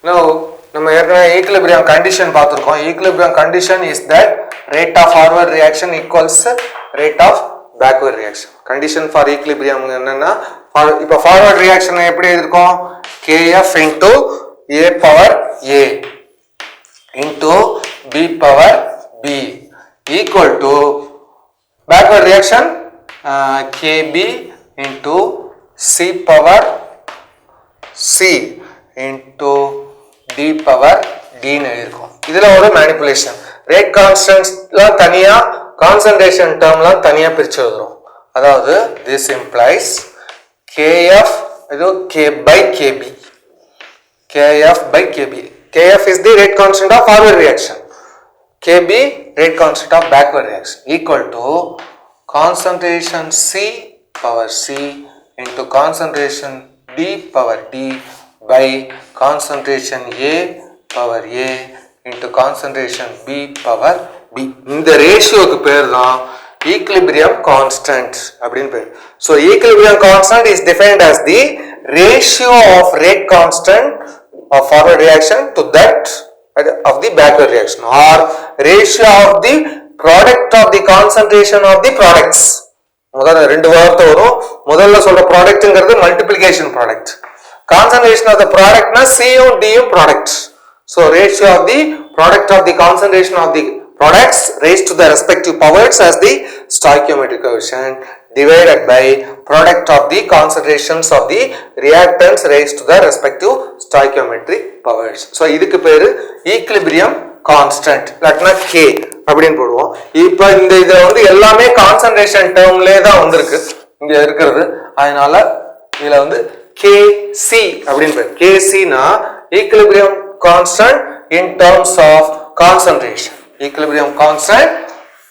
Now நம்ம ஏற்கனவே equilibrium condition பார்த்திருக்கோம். Equilibrium condition is that rate of forward reaction equals rate of backward reaction. Condition for equilibrium என்னன்னா இப்ப forward reaction எப்படி இருக்கும்? Kf into A power A into B power B equal to backward reaction Kb into C power C into D power D னு இருக்கும். இதுல ஒரு manipulation. Rate constants லாம் தனியா concentration term லாம் தனியா பிரிச்சு எழுதுறோம். அதாவது this implies Kf இது K by Kb. Kf by Kb. Kf is the rate constant of forward reaction. Kb rate constant of backward reaction equal to concentration C power C into concentration D power D by concentration A power A into concentration B power B. இந்த ரேஷியோக்கு பேர் தான் equilibrium constant அப்படினு பேர். So equilibrium constant is defined as the ratio of rate constant of forward reaction to that of the backward reaction or ratio of the product of the concentration of the products. முதல்ல ரெண்டு வார்த்தை வரும். முதல்ல சொல்ற ப்ராடக்ட்ங்கிறது multiplication product. Concentration of the product na C and D product. So ratio of the product of the concentration of the products raised to the respective powers as the stoichiometric coefficient divided by product of the concentrations of the reactants raised to the respective stoichiometric powers. So இதுக்கு பேரு equilibrium constant இல்லனா K அப்படினு போடுவோம். இப்போ இந்த இதுல வந்து எல்லாமே concentration termலயே தான் வந்திருக்கு இங்க இருக்குது. அதனால இதுல வந்து Kc அப்படினு பேர். Kc னா equilibrium constant in terms of concentration. Equilibrium constant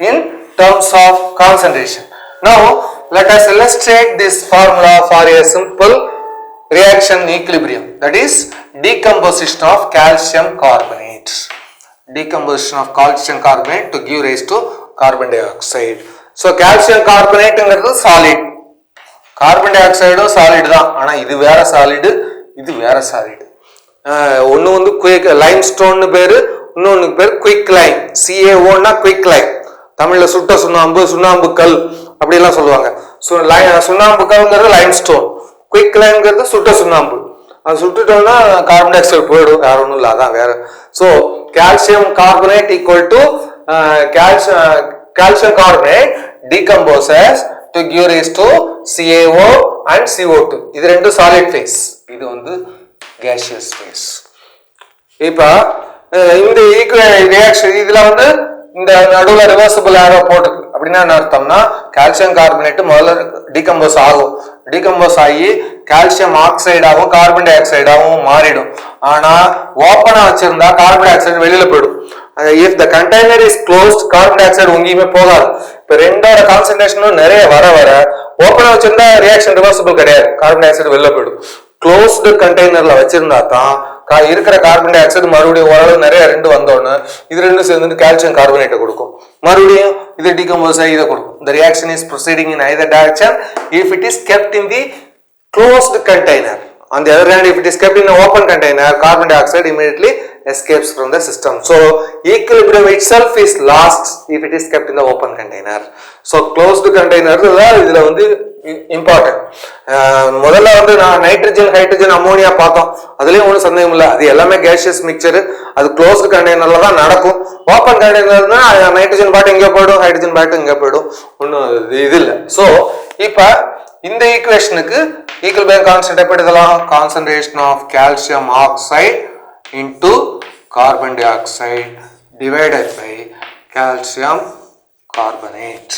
in terms of concentration. Now let us illustrate this formula for a simple reaction equilibrium, that is decomposition of calcium carbonate. Decomposition of calcium carbonate to give rise to carbon dioxide. So calcium carbonate ங்கிறது solid, carbon tie ஆக்சைடும் solid தான். ஆனா இது வேற solid, இது வேற solid. ஒன்னு வந்து quick limestone பேரு, இன்னொன்னுக்கு பேர் குயிக் லைம். CaO னா குயிக் லைம். தமிழ்ல சுட்ட சுண்ணாம்பு, சுண்ணாம்பு கல் அப்படி எல்லாம் சொல்லுவாங்க. சுண்ணாம்பு கல்ங்கிறது லைம்ஸ்டோன், குயிக் லைம்ங்கிறது சுட்ட சுண்ணாம்பு. அது சுட்டுட்டோம்னா கார்பன் டை ஆக்சைடு போயிடும், வேற ஒன்றும் இல்லை, அதான் வேற. So calcium carbonate equal to calcium carbonate decomposes to give rise to CaO and CO2. இது ரெண்டு solid phase, இது வந்து gaseous phase. இப்போ இந்த ரியாக்ஷன் இதுல வந்து இந்த நடுவுல ரிவர்சிபிள் ஏரோ போட்டுருக்கு. அப்படின்னா என்ன அர்த்தம்னா கால்சியம் கார்பனேட் முதல்ல டீகம்போஸ் ஆகும். டீகம்போஸ் ஆகி கால்சியம் ஆக்சைடாகவும் கார்பன் டை ஆக்சைடாகவும் மாறிடும். ஆனா ஓப்பனா வச்சிருந்தா கார்பன் டை ஆக்சைடு வெளியில போயிடும். if the container is closed, carbon dioxide எங்கேயுமே போகாது. இப்போ ரெண்டோட கான்சன்ட்ரேஷனும் நிறைய வர வர ஓப்பனா வச்சிருந்தா ரியாக்ஷன் ரிவர்சிபிள் கிடையாது, கார்பன் டை ஆக்சைடு வெளில போயிடும். க்ளோஸ்டு கண்டெய்னர்ல வச்சிருந்தா தான் இருக்கிற கார்பன் டை ஆக்சைடு மறுபடியும் ஓரளவு நிறைய ரெண்டு வந்தோன்னு இது ரெண்டும் சேர்ந்து கால்சியம் கார்பனேட்டை கொடுக்கும். மறுபடியும் இது டீகம்போஸ் ஆகி இதை கொடுக்கும். The reaction is proceeding in either direction if it is kept in the closed container. On the other hand, if it is kept in an open container, carbon dioxide immediately escapes from the system. So equilibrium itself is lost if it is kept in the open container. So closed container இதுல வந்து important. முதல்ல வந்து நான் nitrogen, hydrogen, ammonia பார்த்தோம். அதுலயும் ஒன்றும் சந்தேகம் இல்லை, அது எல்லாமே கேஷியஸ் மிக்சர். அது க்ளோஸ்டு கண்டெய்னர்ல தான் நடக்கும். ஓப்பன் கண்டெய்னர்னா நைட்ரஜன் பாட்டு இங்கே போயிடும், ஹைட்ரஜன் பாட்டு இங்கே போயிடும், ஒன்றும் இது இல்லை. ஸோ இப்போ இந்த ஈக்குவேஷனுக்கு ஈக்குலிபிரியம் கான்ஸ்டன்ட் எப்படி எழுதலாம்? Concentration of calcium oxide into carbon dioxide divided by calcium carbonate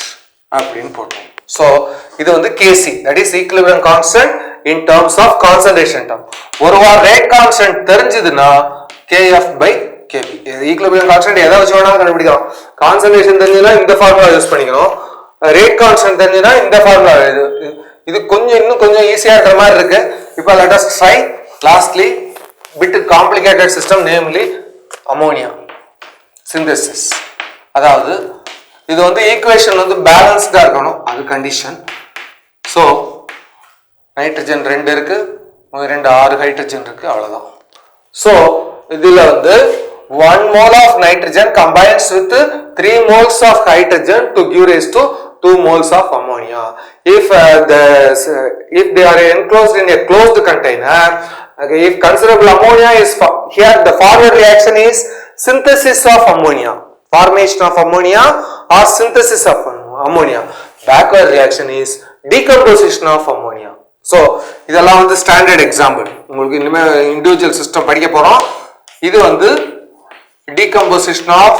அப்படின்னு போட்டோம். So இது வந்து Kc, that is equilibrium constant in terms of concentration term. ஒருவார் rate constant தெரிஞ்சதுன்னா Kf by Kb. equilibrium constant எதை வச்சு வேணாலும் கண்டுபிடிக்கலாம். கான்சன்ட்ரேஷன் தெரிஞ்சதுன்னா இந்த ஃபார்முலா யூஸ் பண்ணிக்கணும். ரேட் கான்ஸ்டன்ட் தெரிஞ்சதுன்னா இந்த ஃபார்முலா. இது கொஞ்சம் இன்னும் கொஞ்சம் ஈஸியா இருக்கிற மாதிரி இருக்கு. இப்போ let us try lastly bit complicated system, namely ammonia synthesis. அதாவது இது வந்து ஈக்குவேஷன் வந்து பேலன்ஸ்டா இருக்கணும், அது கண்டிஷன். ஸோ நைட்ரஜன் 2 இருக்கு, 2 6 ஹைட்ரஜன் இருக்கு, அவ்வளவுதான். ஸோ இதுல வந்து 1 mole of nitrogen combines with 3 moles of hydrogen to give rise to 2 moles of ammonia. If they are enclosed in a closed container, if considerable ammonia is here, the forward reaction is synthesis of ammonia, formation of ammonia or synthesis of ammonia. Backward reaction is decomposition of ammonia. So இதெல்லாம் வந்து standard example. உங்களுக்கு இனிமே individual system படிக்க போறோம். இது வந்து decomposition of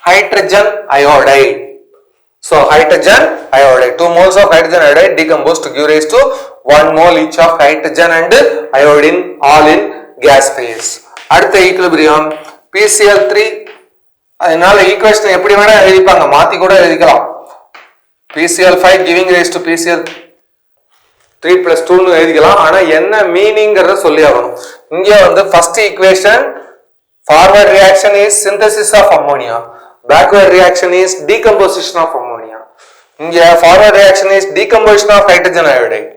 hydrogen iodide. So hydrogen iodide, 2 moles of hydrogen iodide decomposed to give rise to 1 mole each of hydrogen and iodine all in gas phase. அடுத்த equilibrium PCl3. அதனால equation எப்படி வேணா எழுதிப்பாங்க, மாத்தி கூட எழுதிக்கலாம். PCl5 giving rise to PCl3 plus 2 னு எழுதிக்கலாம். ஆனா என்ன மீனிங்கிறத சொல்லி ஆகணும். இங்க வந்து first equation forward reaction is synthesis of ammonia, backward reaction is decomposition of ammonia. Inge forward reaction is decomposition of hydrogen iodide,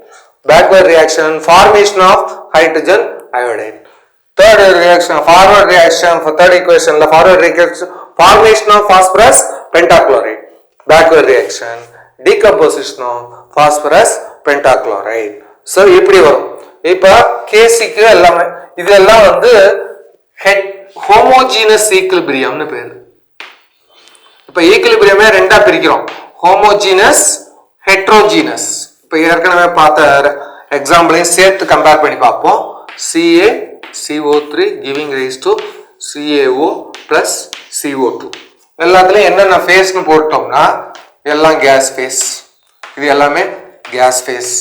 backward reaction formation of hydrogen iodide. Third reaction, forward reaction for third equation, the forward reaction formation of phosphorus pentachloride, backward reaction decomposition of phosphorus pentachloride. So இப்படி வரும். இப்ப KC க்கு எல்லாமே இதெல்லாம் வந்து homogeneous equilibrium னு பேரு. இப்ப ஈக்குலிபிரியமே ரெண்டா பிரிக்கிறோம், homogeneous, heterogeneous. இப்ப ஏற்கனவே பார்த்த எக்ஸாம்பிளையும் சேர்த்து கம்பேர் பண்ணி பார்ப்போம். CaCO3 giving rise to CaO plus CO2. எல்லாத்துலயும் என்னென்ன ஃபேஸ்னு போட்டோம்னா எல்லாம் கேஸ் ஃபேஸ். இது எல்லாமே கேஸ் ஃபேஸ்.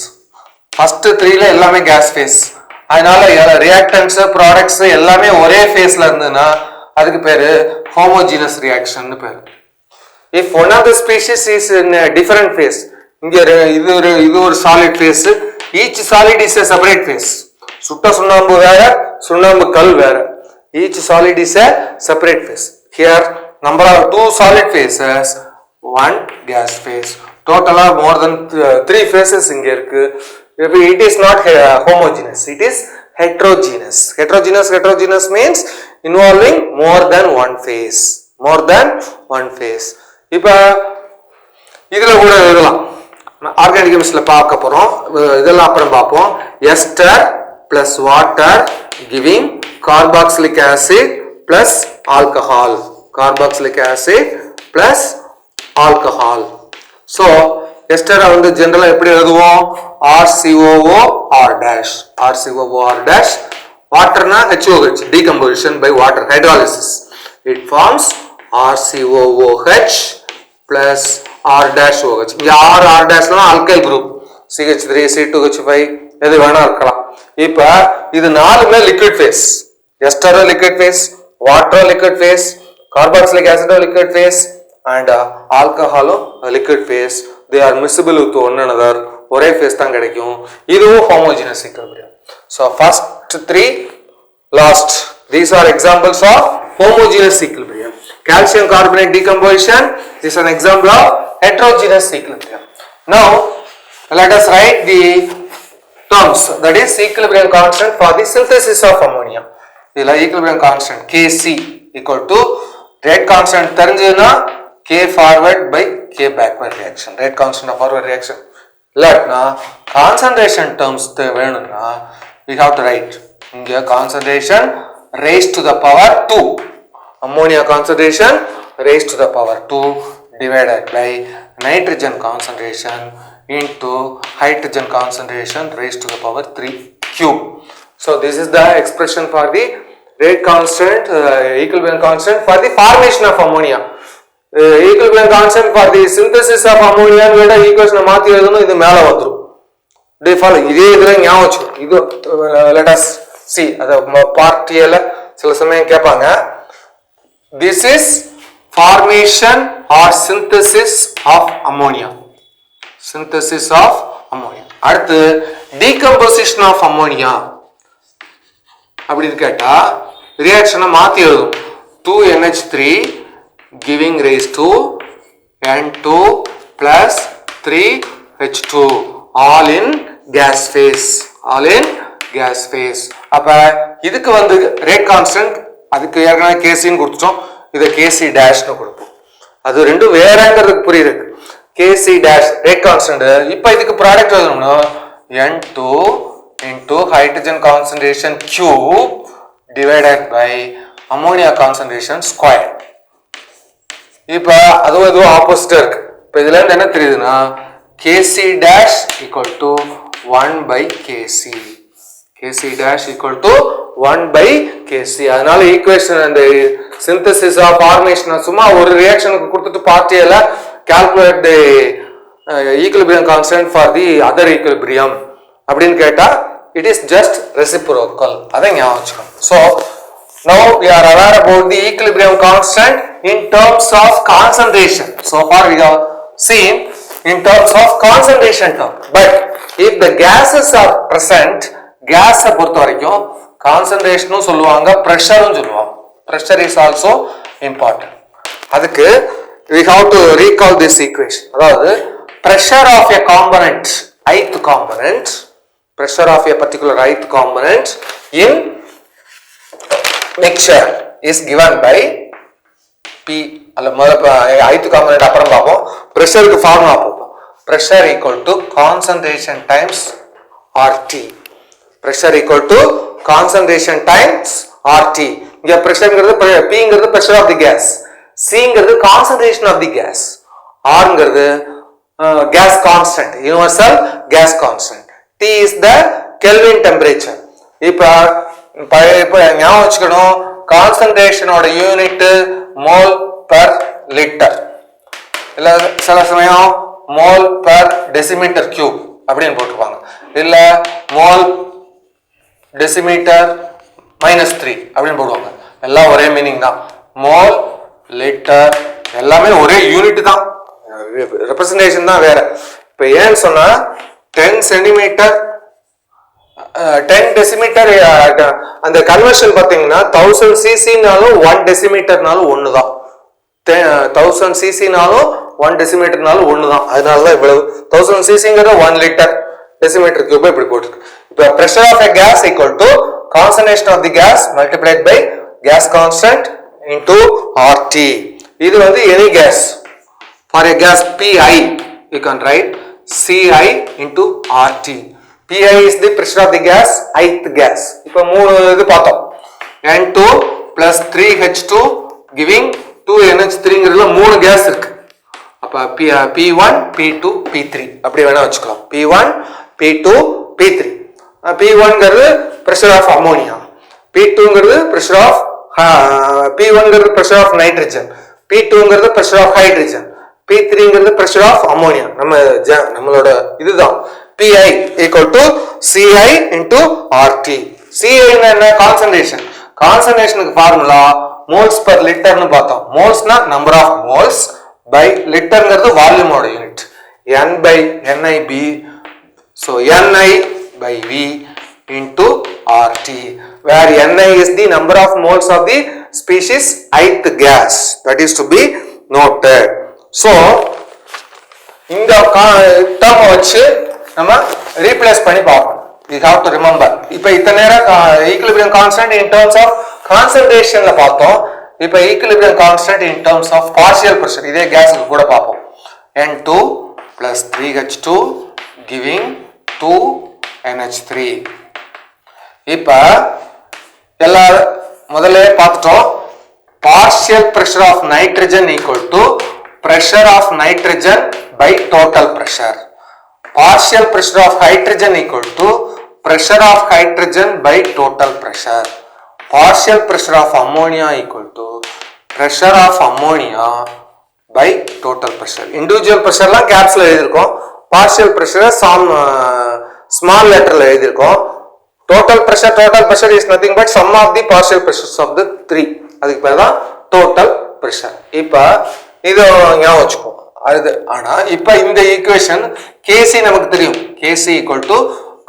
ஃபர்ஸ்ட் 3ல எல்லாமே கேஸ் ஃபேஸ். அதனால ரியாக்டன்ஸ் ப்ராடக்ட்ஸ் எல்லாமே ஒரே ஃபேஸ்ல இருந்ததுன்னா அதுக்கு பேரு ஹோமோஜீனஸ் ரியாக்ஷன் பேரு. If one of the species is in different phase, இங்க இது ஒரு solid phase, each solid is a separate phase. சுட்ட சுண்ணாம்பு வேற, சுண்ணாம்பு கல் வேற. Each solid is a separate phase. Here number of 2 solid phases, 1 gas phase. டோட்டலா மோர் தென் 3 ஃபேசஸ் இங்க இருக்கு. It is not homogeneous, it is heterogeneous. Heterogeneous means involving more than one phase, more than one phase. இப்ப இதுல கூட எழுதலாம், organic கெமிஸ்ட்ரியில பார்க்க போறோம், இதெல்லாம் அப்புறம் பார்ப்போம். Ester plus water giving carboxylic acid plus alcohol, carboxylic acid plus alcohol. So எஸ்டரை வந்து ஜெனரலா எப்படி எழுதுவோம், RCOO R dash, RCOO R dash. வாட்டர்னா HOH, decomposition by water, hydrolysis. It forms RCOOH plus R dash OH. இங்க R dashனா alkyl group, CH3 C2H5 எது வேணா இருக்கலாம். இப்ப இது நாலுமே liquid phase. Ester liquid phase, water liquid phase, carboxylic acid liquid phase and alcohol liquid phase. They are miscible with one another, ஒரே phase தான் கிடைக்கும். இதுவும் homogeneous equilibrium. So first 3, last, these are examples of homogeneous equilibrium. Calcium carbonate decomposition is an example of heterogeneous equilibrium. Now let us write the terms, that is equilibrium constant for the synthesis of ammonia. இதுல equilibrium constant Kc equal to rate constant தெரிஞ்சதுன்னா K forward by K backward reaction, rate constant of forward reaction. இல்லைன்னா concentration terms வேணும்னா we have to write இங்க concentration raised to the power 2, ammonia concentration raised to the power 2 divided by nitrogen concentration into hydrogen concentration raised to the power 3 cube. So this is the expression for the rate constant, equilibrium constant for the formation of ammonia. Equilibrium constant for the synthesis of ammonia விட ஈக்குவேஷனை மாத்தி எழுதணும், இது மேல வந்துரும். இதே follow, இதே இதுல ஞாபகம் வச்சு இது let us see. அத பார்ட் ஏல சில சமயம் கேட்பாங்க. This is formation or synthesis of ammonia, synthesis of ammonia. அடுத்து decomposition of ammonia அப்படின்னு கேட்டா ரியாக்ஷனை மாத்தி எழுதும். 2NH3 giving rise to N2 plus 3H2 all in gas phase, all in gas phase. அப்ப இதுக்கு வந்து rate constant அதுக்கு ஏற்கனவே கேசின்னு கொடுத்துட்டோம், இதை கேசி டேஷ்னு கொடுப்போம். அது ரெண்டும் வேறங்கிறதுக்கு புரியுது. கேசி டேஷ் ரேட் கான்ஸ்டன்ட். இப்போ இதுக்கு ப்ராடக்ட் எழுதணும்னா N2 into hydrogen concentration cube divided by ammonia concentration square. இப்போ அதுவும் ஆப்போசிட்டா இருக்கு. இப்போ இதுல இருந்து என்ன தெரியுதுன்னா Kc dash equal to 1 by Kc. Kc dash equal to 1 by Kc. அதனால ஈக்குவேஷன் அந்த சிந்தசிஸ் ஆஃப் ஃபார்மேஷன் சும்மா ஒரு ரியாக்ஷனுக்கு கொடுத்துட்டு பார்ட்டியல calculate the equilibrium constant for the other equilibrium அப்படின்னு கேட்டா it is just reciprocal. அதை ஞாபகம் வச்சுக்கணும். So now we are aware about the equilibrium constant in terms of concentration. So far we have seen in terms of concentration term. But if the gases are present, gas பொறுத்த வரைக்கும் concentration சொல்லுவாங்க, pressure சொல்லுவாங்க. Pressure is also important. அதுக்கு we have to recall this equation. அதாவது pressure of a component, ith component, pressure of a particular ith component in mixture is given by P. அல்ல முதல்ல ith component அப்புறம் பார்ப்போம். pressure formula பார்ப்போம். pressure equal to concentration times RT. pressure equal to concentration times RT. இங்க pressureங்கிறது Pங்கிறது pressure of the gas, Cங்கிறது concentration of the gas, Rங்கிறது gas constant, universal gas constant, T is the Kelvin temperature. இப்போ ஞாபகம் வச்சுக்கணும், கான்சன்ட்ரேஷனோட unit mole per litre, இல்ல சில சமயம் mole per decimetre cube அப்படின்னு போட்டுருப்பாங்க, இல்ல மோல் டெசிமீட்டர் -3 அப்படின்னு போடுவாங்க. எல்லாம் ஒரே மீனிங் தான். மோல் லிட்டர் எல்லாமே ஒரே யூனிட் தான், ரெப்ரசன்டேஷன் தான் வேற. இப்போ ஏன்னு சொன்னா 10 சென்டிமீட்டர் 10 டெசிமீட்டர் அந்த கன்வர்ஷன் பார்த்தீங்கன்னா 1000 சிசினாலும் 1 டெசிமீட்டர்னாலும் ஒன்று தான். 1000 சிசினாலும் 1 டெசிமீட்டர்னாலும் ஒன்று தான். அதனால தான் இவ்வளவு 1000 சிசிங்கிறது 1 லிட்டர் டெசிமீட்டர் கியூப் இப்படி போட்டுருக்கு. இப்போ pressure of a gas equal to concentration of the gas multiplied by gas constant into RT. இது வந்து any gas. For a gas Pi, you can write Ci into RT. Pi is the pressure of the gas, ith gas. இப்போ மூணு இது பார்த்தோம். N2 plus 3H2 giving 2NH3ங்கிறதுல மூணு case இருக்கு. அப்ப P1, P2, P3 அப்படி வேணா வச்சுக்கலாம். P1, P2, P3. P1ங்கிறது pressure of ammonia, P2ங்கிறது pressure of P1ங்கிறது pressure of nitrogen, P2ங்கிறது pressure of hydrogen, P3ங்கிறது pressure of ammonia. நம்மளோட இதுதான் Pi equal to Ci into RT. Ci என்ன? Concentration. கான்சன்ட்ரேஷனுக்கு ஃபார்முலா மோல்ஸ் பர் லிட்டர்னு பார்த்தோம். மோல்ஸ்னா நம்பர் ஆஃப் மோல்ஸ் பை லிட்டர்ங்கிறது வால்யூமோட unit. N by NIB, so Ni by V into RT, where Ni is the number of moles of the species ith gas. That is to be noted. So இந்த term வச்சு நம்ம replace பண்ணி பார்ப்போம். We have to remember. இப்போ இத்தனை நேரம் equilibrium constant in terms of concentration பார்த்தோம். இப்போ equilibrium constant in terms of partial pressure இதே கேஸ்க்கு கூட பார்ப்போம். N2 plus 3H2 giving 2NH3. இப்போ எல்லாரும் முதல்ல பார்த்துட்டோம். partial pressure of nitrogen equal to pressure of nitrogen by total pressure. Partial pressure of hydrogen equal to pressure of hydrogen by total pressure. Partial pressure of ammonia equal to pressure of ammonia by total pressure. Individual pressure லாம் capsல எழுதிருக்கோம். Partial pressure small letterல எழுதிருக்கோம். Total pressure is nothing but sum of the partial pressures of the three. அதுக்கு பேர் தான் total pressure. இப்போ இது ஞாபகம் வச்சுக்கோ. ஆனா இப்ப இந்த ஈக்குவேஷன் Kc நமக்கு தெரியும். Kc equal to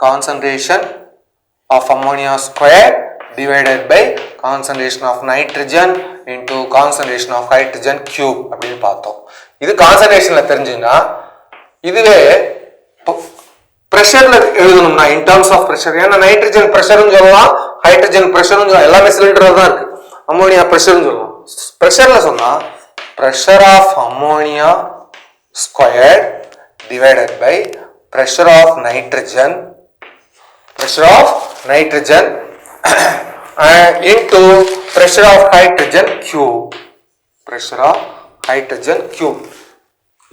concentration of ammonia square divided by concentration of nitrogen into concentration of hydrogen cube அப்படின்னு பார்த்தோம். இது கான்சன்ட்ரேஷன்ல தெரிஞ்சுன்னா இதுவே பிரஷர்ல எழுதணும்னா in terms of pressure, ஏன்னா நைட்ரஜன் பிரஷர்னு சொல்லலாம், ஹைட்ரஜன் பிரஷர்னு சொல்லலாம், எல்லாமே சிலிண்டர்ல தான் இருக்கு. அம்மோனியா ப்ரெஷர்னு சொல்லலாம். ப்ரெஷரில் சொன்னால் pressure of ammonia squared divided by pressure of nitrogen into pressure of hydrogen cube. Pressure of hydrogen cube.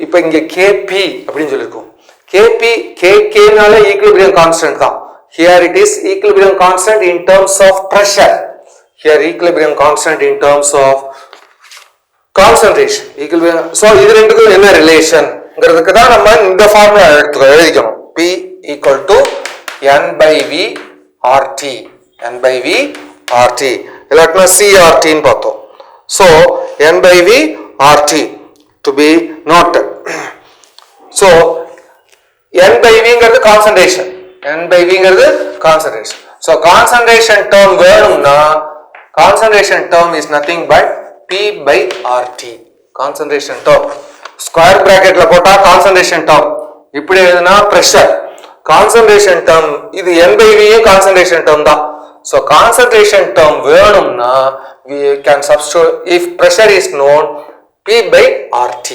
இப்போ இங்க Kp அப்படின்னு சொல்லிருக்கோம். Kp Kk நால equilibrium constant தான். Here it is equilibrium constant in terms of pressure. Here equilibrium constant in terms of concentration. Equilibrium. So இது ரெண்டுக்கும் என்ன ரிலேஷன்ங்கிறதுக்கு தான் நம்ம இந்த ஃபார்முலா எழுதிக்கணும். P equal to N by V RT. N by V RT. இல்லாட்டினா CRT ன்னு பார்த்தோம். So N by V RT to be noted. So N by V ங்கிறது concentration. N by V ங்கிறது concentration. So concentration term வேணும்னா concentration term is nothing but P by RT. Concentration term. Square bracketல போட்டா concentration term. இப்படி எழுதுனா pressure. Concentration term இது N by V concentration term தான். So concentration term வேணும்னா we can substitute if pressure is known P by RT.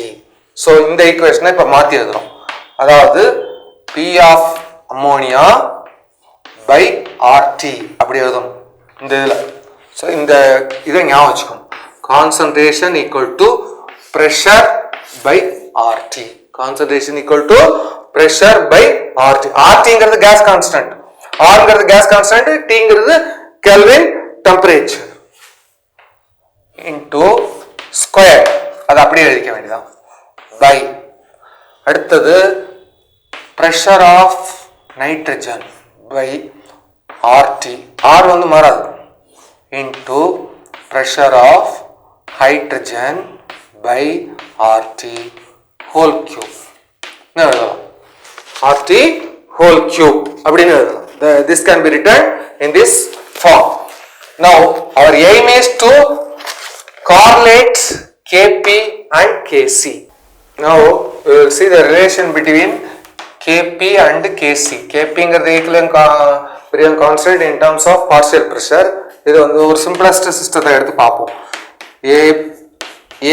So இந்த equation இப்ப மாத்தி எழுதுறோம். அதாவது P of ammonia by RT அப்படி எழுதணும் இந்த இதுல. So இந்த இதை ஞாபகம் வச்சுக்கணும். Concentration equal to pressure by RT. Concentration equal to pressure by RT. RT ங்கிறது gas constant. R ங்கிறது gas constant, T ங்கிறது Kelvin temperature into square. அது அப்படியே எழுதிக்க வேண்டியதான். by அடுத்தது pressure of nitrogen by RT. R வந்து மாறாது. into pressure of hydrogen by RT whole cube. என்ன எழுதலாம்? RT whole cube அப்படின்னு எழுதலாம். This can be written in this form. Now our aim is to correlate Kp and Kc. Now we will see the relation between Kp and Kc. Kp ங்கிறது equilibrium constant in terms of partial pressure. இது வந்து ஒரு simplest system எடுத்து பார்ப்போம்.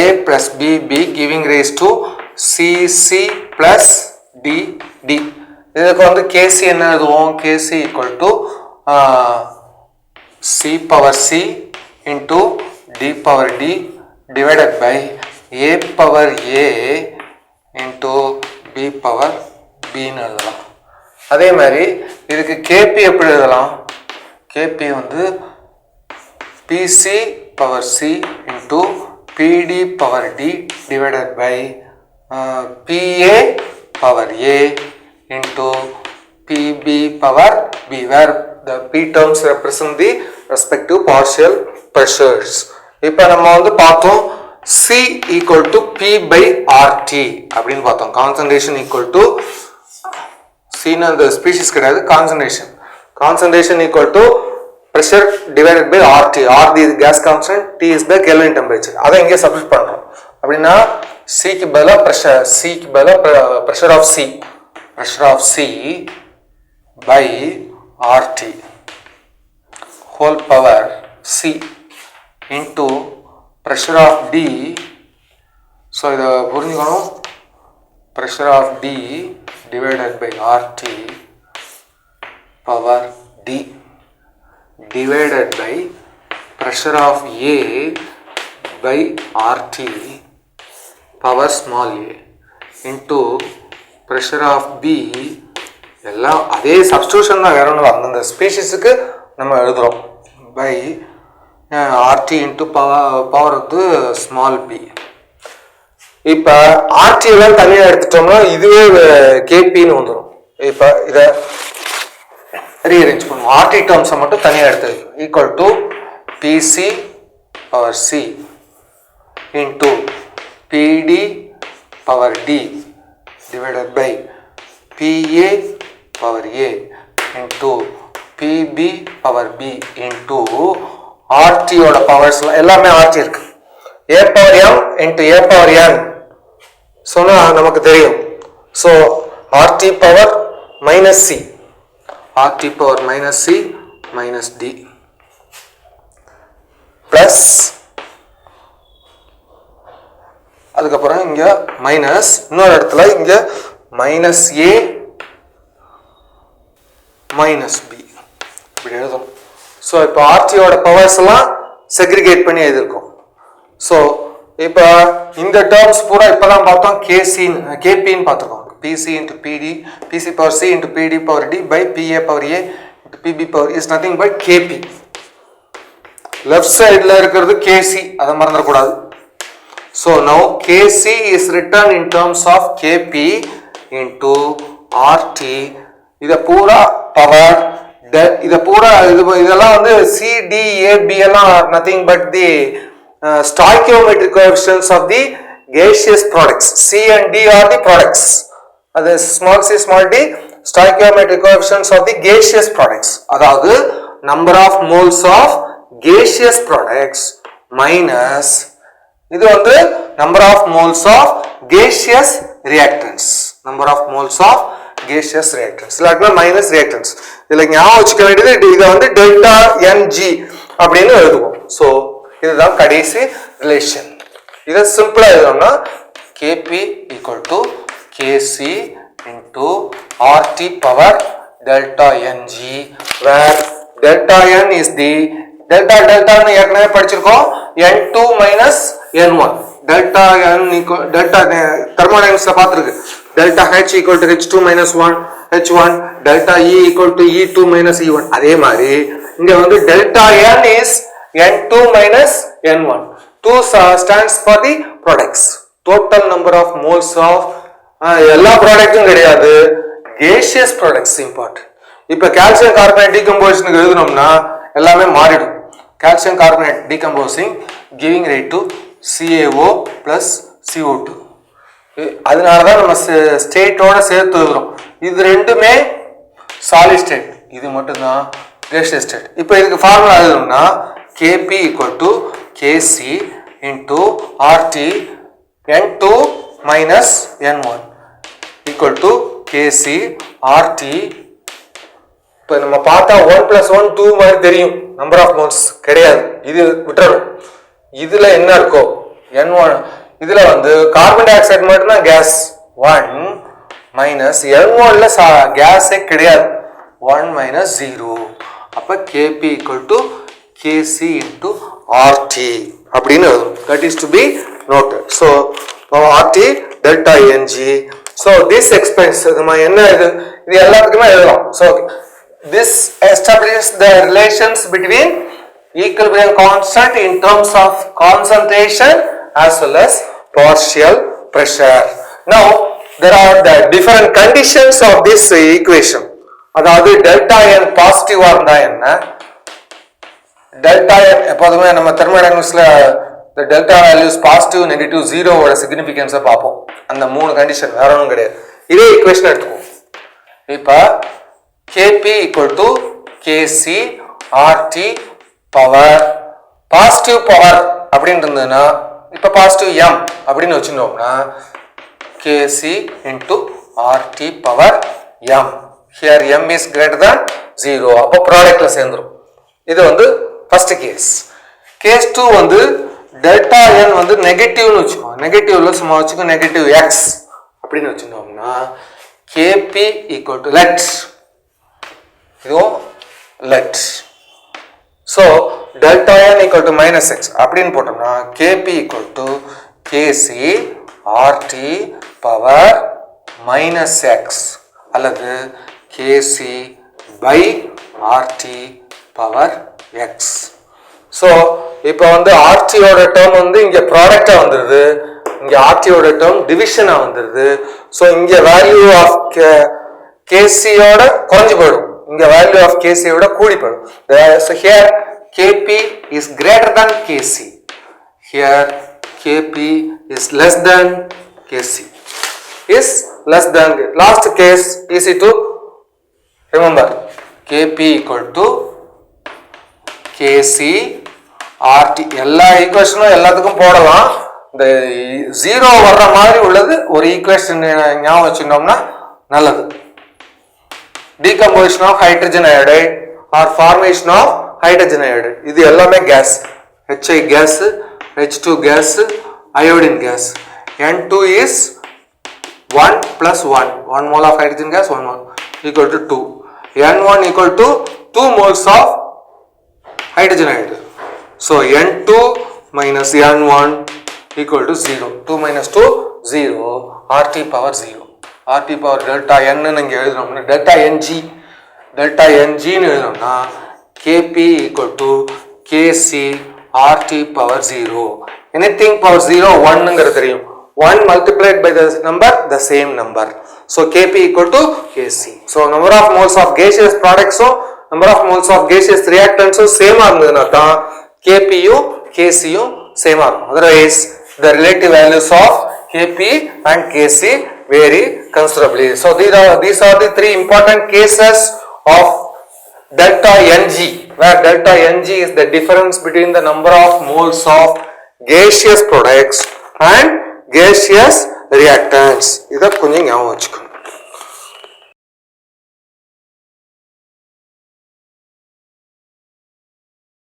A plus B giving rise to Cc plus D. இதுக்கு வந்து Kc என்ன எழுதுவோம்? Kc equal to C power C into D power D divided by A power A into B power B ன்னு எழுதலாம். அதே மாதிரி இதுக்கு Kp எப்படி எழுதலாம்? Kp வந்து Pc power C into PD power D divided by PA power A into PB power B, where the P terms represent the respective partial pressures. இப்போ நம்ம வந்து பார்த்தோம் C equal to P by RT அப்படின்னு பார்த்தோம். Concentration equal to C னா அந்த species கிடையாது, concentration equal to pressure divided by RT. RT is gas constant, T is the Kelvin temperature. அதை இங்கே சப்ஸ்டிட் பண்றோம். அப்படின்னா C க்கு பதிலா pressure of C by RT whole power C into pressure of D. So இதை புரிஞ்சுக்கணும். Pressure of D divided by RT power D divided by pressure of A by RT power small a into pressure of B. எல்லாம் அதே substitution தான், வேற ஒன்றும் அந்தந்த ஸ்பீஷிஸுக்கு நம்ம எழுதுகிறோம். பை RT இன்ட்டு பவர் வந்து ஸ்மால் b. இப்போ RT எல்லாம் தனியாக எடுத்துட்டோம்னா இதுவே கேபின்னு வந்துடும். இப்போ இதை ரீஅரேஞ்ச் பண்ணுவோம். RT டேர்ம்ஸை மட்டும் தனியாக எடுத்து equal to PC power C into PD power D divided by PA power A into PB power B into RT ஓட பவர்ஸ் எல்லாமே RT இருக்கு. A power M into A power N சொன்னா நமக்கு தெரியும். So RT power minus C, RT power minus C minus D. Plus அதுக்கப்புறம் இங்க minus இன்னொரு இடத்துல இங்க மைனஸ் ஏ மைனஸ் பி இப்படி எழுதணும். ஸோ இப்போ ஆர்டியோட பவர்ஸ் எல்லாம் செக்ரிகேட் பண்ணி எழுதிருக்கோம். ஸோ இப்போ இந்த டேர்ம்ஸ் பூரா இப்போதான் பார்த்தோம் கேபின்னு பார்த்துருக்கோம். PC into PD PC power C into PD power D by PA power A into PB power is nothing by KP. Left சைடில் இருக்கிறது கேசி, அதை மறந்துடக்கூடாது. So now Kc is written in terms of Kp into RT. இத பூரா power இத பூரா இதெல்லாம் வந்து C D A B எல்லாம் nothing but the stoichiometric coefficients of the gaseous products. C and D are the products. அது small c small d stoichiometric coefficients of the gaseous products. அதாவது number of moles of gaseous products minus இது வந்து number of moles of gaseous reactants. Number of moles of gaseous reactants. இல்லாட்டினா minus reactants. இதுல ஞாபகம் வச்சுக்க வேண்டியது இதை வந்து டெல்டா NG அப்படின்னு எழுதுவோம். ஸோ இதுதான் கடைசி ரிலேஷன். இதை சிம்பிளா எழுதணும்னா Kp equal to Kc into RT power delta NG where delta N is the delta ஏற்கனவே படிச்சிருக்கோம் N2 minus N1 delta N equal delta thermodynamicsல பார்த்திருக்கு delta H equal to H2 minus 1 H1 delta E equal to E2 minus E1 அதே மாதிரி இங்க வந்து delta N is N2 minus N1 2 stands for the products total number of moles of எல்லா ப்ராடக்ட்டும் கிடையாது gaseous products important. இப்ப calcium carbonate decomposition எழுதணும்னா எல்லாமே மாறிடும். calcium carbonate decomposing giving rise to CaO plus CO2. அதனாலதான் நம்ம ஸ்டேட்டோட சேர்த்து எழுதுறோம். இது ரெண்டுமே சாலிட் ஸ்டேட், இது மட்டும்தான் gaseous state. இப்போ இதுக்கு ஃபார்முலா எழுதணும்னா Kp equal to Kc into RT N2 minus N1 equal to Kc RT. இப்போ நம்ம பார்த்தா 1 plus 1 2 மாதிரி தெரியும், நம்பர் ஆஃப் மோல்ஸ் கிடையாது. இது விட்டுறணும். இதுல என்ன இருக்கோ N1 இதுல வந்து கார்பன் டை ஆக்சைடு மட்டும் தான் கேஸ் 1 மைனஸ் N1ல கேஸே கிடையாது 1 மைனஸ் 0. அப்ப Kp equal to Kc into RT அப்படின்னு எழுதணும். That is to be noted. So RT delta Ng. So this explains நம்ம என்ன இது எல்லாத்துக்குமே எழுதலாம். So this establishes the relations between equilibrium constant in terms of concentration as well as partial pressure. Now there are the different conditions of this equation. அதாவது delta n பாசிட்டிவா இருந்தா என்ன, delta n எப்போதுமே நம்ம தெர்மோடைனமிக்ஸ்ல the delta values positive negative 0 ஓட significance பார்ப்போம். அந்த மூணு கண்டிஷன் வேற ஒன்றும் கிடையாது. இதே equation எடுத்துக்குவோம். இப்போ Kp equal to Kc RT power positive power அப்படின்னு இருந்ததுன்னா இப்போ பாசிட்டிவ் m அப்படின்னு வச்சுட்டோம்னா Kc into RT power m. Here m is greater than 0. அப்போ ப்ராடக்ட்ல சேர்ந்துரும். இது வந்து ஃபர்ஸ்ட் கேஸ். கேஸ் 2 வந்து டெல்டா n வந்து நெகட்டிவ்னு வச்சுக்கோங்க. நெகட்டிவ்ல சும்மா வச்சுக்கோ நெகட்டிவ் x அப்படின்னு வச்சுட்டோம்னா Kp equal to let இதுவும் let. So delta n equal to minus x அப்படின்னு போட்டோம்னா Kp equal to Kc RT power minus x அல்லது Kc by RT power x. So இப்போ வந்து RT ஓட டேர்ம் வந்து இங்க ப்ராடக்டா வந்துருது, இங்க RT ஓட டேர்ம் டிவிஷனா வந்துருது. So இங்க வேல்யூ ஆஃப் Kc ஓட குறைஞ்சு போயிடும், இங்க வேல்யூ ஆஃப் Kc ஓட கூடி போயிடும். So here Kp is greater than Kc. Here Kp is less than Kc. Is less than. Last case easy to remember. Kp equal to Kc RT. எல்லா ஈக்குவேஷனும் எல்லாத்துக்கும் போடலாம். இந்த 0 வர்ற மாதிரி உள்ளது ஒரு ஈக்குவேஷன் ஞாபகம் வச்சுட்டோம்னா நல்லது. Decomposition of hydrogen iodide or formation of hydrogen iodide இது எல்லாமே case HI gas, H2 gas, iodine gas. N2 is 1 plus 1. 1 mole of hydrogen gas, 1 mole equal to 2. N1 equal to 2 moles of hydrogen iode. So N2 minus N1 equal to 0. 2 minus 2, 0. RT power 0. RT power delta N nange eludrom delta Ng nu eludromna Kp equal to Kc RT power 0. Anything power 0 1 nangara theriyum. 1 multiplied by the number, the same number. So Kp equal to Kc. So number of moles of gaseous products, number of moles of gaseous reactants same agudunaka Kpu Kcu same agum. Otherwise the relative values of Kp and Kc vary considerably. So these are the three important cases of delta Ng, where delta Ng is the difference between the number of moles of gaseous products and gaseous reactants. இத கொஞ்சம் ஞாபகம் வச்சுக்கோ.